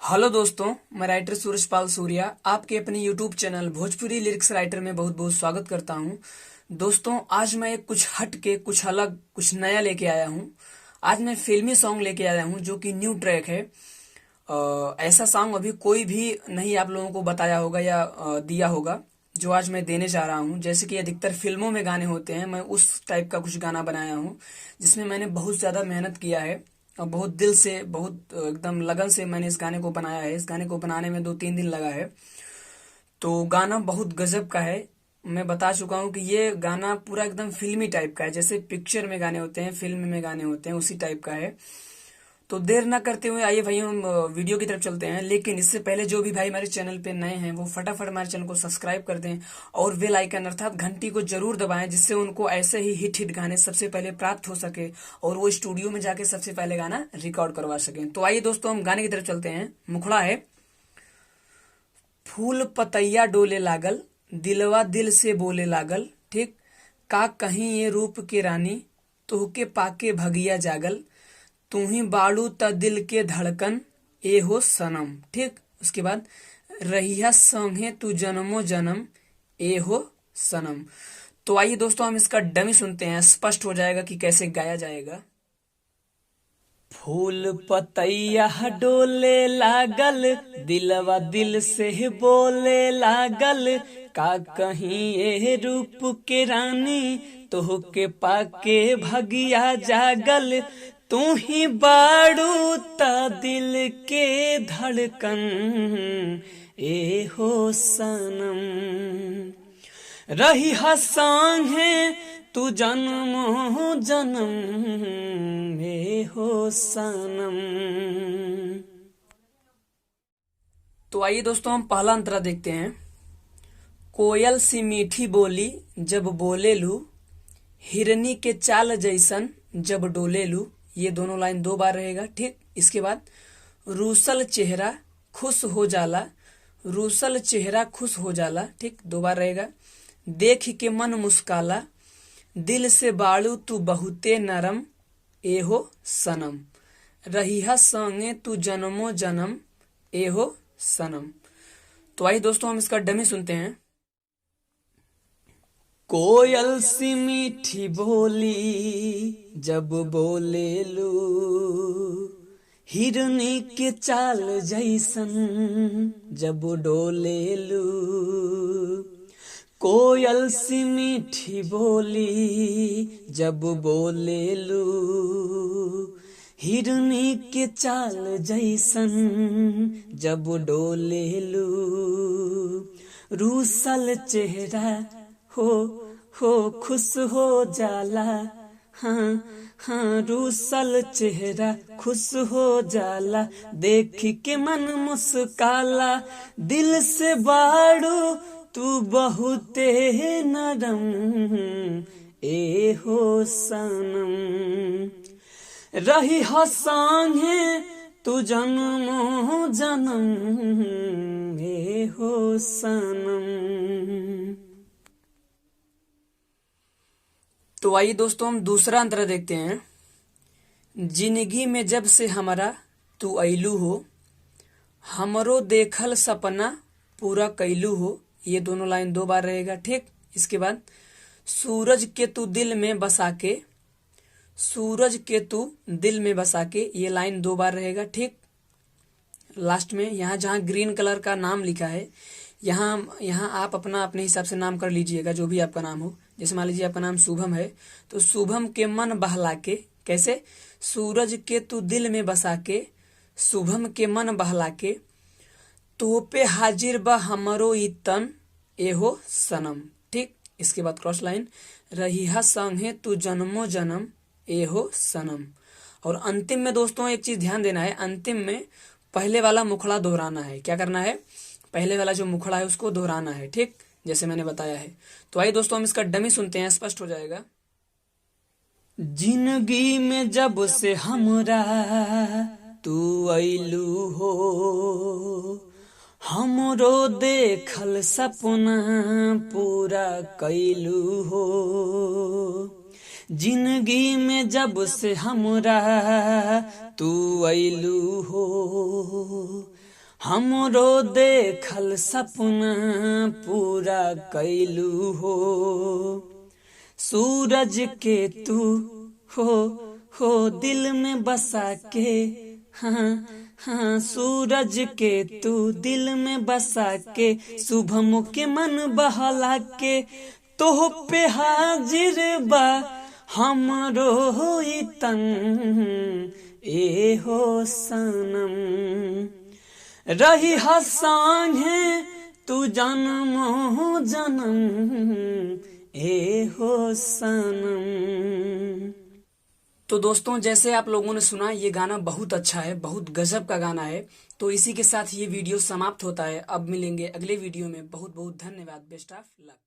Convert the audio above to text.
Hello दोस्तों, मैं writer सूरज पाल सूर्या आपके अपने YouTube channel Bhojpuri lyrics writer में बहुत बहुत स्वागत करता हूं। दोस्तों, आज मैं एक कुछ हट के कुछ अलग कुछ नया लेके आया हूं। आज मैं फिल्मी सॉन्ग लेके आया हूं जो कि न्यू ट्रैक है। ऐसा सॉन्ग अभी कोई भी नहीं आप लोगों को बताया होगा या दिया होगा जो आज मैं देने जा रहा हूं। जैसे कि अधिकतर फिल्मों में गाने होते हैं, मैं उस टाइप का कुछ गाना बनाया हूं जिसमें मैंने बहुत ज्यादा मेहनत किया है और बहुत दिल से बहुत एकदम लगन से मैंने इस गाने को बनाया है। इस गाने को बनाने में 2-3 दिन लगा है। तो गाना बहुत गजब का है। मैं बता चुका हूँ कि ये गाना पूरा एकदम फिल्मी टाइप का है, जैसे पिक्चर में गाने होते हैं, फिल्म में गाने होते हैं, उसी टाइप का है। तो देर ना करते हुए आइए भाई हम वीडियो की तरफ चलते हैं। लेकिन इससे पहले जो भी भाई हमारे चैनल पे नए हैं वो फटाफट हमारे चैनल को सब्सक्राइब कर दें और बेल आइकन अर्थात घंटी को जरूर दबाएं, जिससे उनको ऐसे ही हिट हिट गाने सबसे पहले प्राप्त हो सके और वो स्टूडियो में जाके सबसे पहले गाना रिकॉर्ड करवा सकें। तो आइए दोस्तों हम गाने की तरफ चलते हैं। मुखड़ा है। फूल पतैया डोले लागल, दिलवा दिल से बोले लागल, ठीक। का कहीं ये रूप के रानी, तोहके पाके भगिया जागल, तू ही बाड़ू त दिल के धड़कन, ए हो सनम, ठीक। उसके बाद रहिया संगे तू जन्मो जन्म, ए हो सनम। तो आइए दोस्तों हम इसका डमी सुनते हैं, स्पष्ट हो जाएगा कि कैसे गाया जाएगा। फूल पतैया डोले लागल, दिलवा दिल से बोले लागल, का कहीं ये रूप के रानी, तोहके पाके भगिया जागल, तू ही बाड़ू ता दिल के धड़कन, ए हो सनम। रही संगे तू जन्म जन्म, में हो सनम। तो आइए दोस्तों हम पहला अंतरा देखते हैं। कोयल सी मीठी बोली जब बोले लू, हिरनी के चाल जैसन जब डोले लू। ये दोनों लाइन 2 बार रहेगा, ठीक। इसके बाद रूसल चेहरा खुश हो जाला, रूसल चेहरा खुश हो जाला, ठीक, 2 बार रहेगा। देख के मन मुस्काला, दिल से बाड़ू तू बहुते नरम, ए हो सनम। रहिया संगे तू जन्मो जन्म, ए हो सनम। तो आइए दोस्तों हम इसका डमी सुनते हैं। कोयल सी मीठी बोली जब बोले लू, हिरनी के चाल जैसन जब डोले लू। कोयल सी मीठी बोली जब बोले लू, हिरनी के चाल जैसन जब डोले लू। रूसल चेहरा हो खुश हो जाला, हाँ हाँ रूसल चेहरा खुश हो जाला, देख के मन मुस्काला, दिल से बाड़ू तू बहुते नरम, ए हो सनम। रही संगे तू जन्मो जन्म, ए हो सनम। तो आइए दोस्तों हम दूसरा अंतरा देखते हैं। जिंदगी में जब से हमारा तू अइलू हो, हमरो देखल सपना पूरा कैलू हो। ये दोनों लाइन 2 बार रहेगा, ठीक। इसके बाद सूरज के तू दिल में बसा के, सूरज के तू दिल में बसा के, ये लाइन 2 बार रहेगा, ठीक। लास्ट में यहाँ जहाँ ग्रीन कलर का नाम लिखा है, यहाँ आप अपना अपने हिसाब से नाम कर लीजिएगा, जो भी आपका नाम हो। जैसे मान लीजिए आपका नाम शुभम है, तो शुभम के मन बहला के, कैसे, सूरज के तू दिल में बसा के, शुभम के मन बहला के, तो पे हाजिर बा हमरो ई तन, ए हो सनम, ठीक। इसके बाद क्रॉस लाइन, रहिया संगे तू जन्मो जन्म, ए हो सनम। और अंतिम में दोस्तों एक चीज ध्यान देना है, अंतिम में पहले वाला मुखड़ा दोहराना है। क्या करना है, पहले वाला जो मुखड़ा है उसको दोहराना है, ठीक, जैसे मैंने बताया है। तो आइए दोस्तों हम इसका डमी सुनते हैं, स्पष्ट हो जाएगा। जिंदगी में जब से हमरा तू अइलू हो, हमरो देखल सपना पूरा कैलू हो। जिंदगी में जब से हमरा तू अइलू हो, हमरो देखल सपना पूरा कैलू हो, सूरज के तू हो दिल में बसा के, हाँ हाँ सूरज के तू दिल में बसा के, शुभम के मन बहला के, तो पे हाजिर बा हमरो तन ए हो सनम, रही संगे तू जन्मो जन्म ए हो सनम। तो दोस्तों, जैसे आप लोगों ने सुना, ये गाना बहुत अच्छा है, बहुत गजब का गाना है। तो इसी के साथ ये वीडियो समाप्त होता है। अब मिलेंगे अगले वीडियो में। बहुत बहुत धन्यवाद। Best of luck.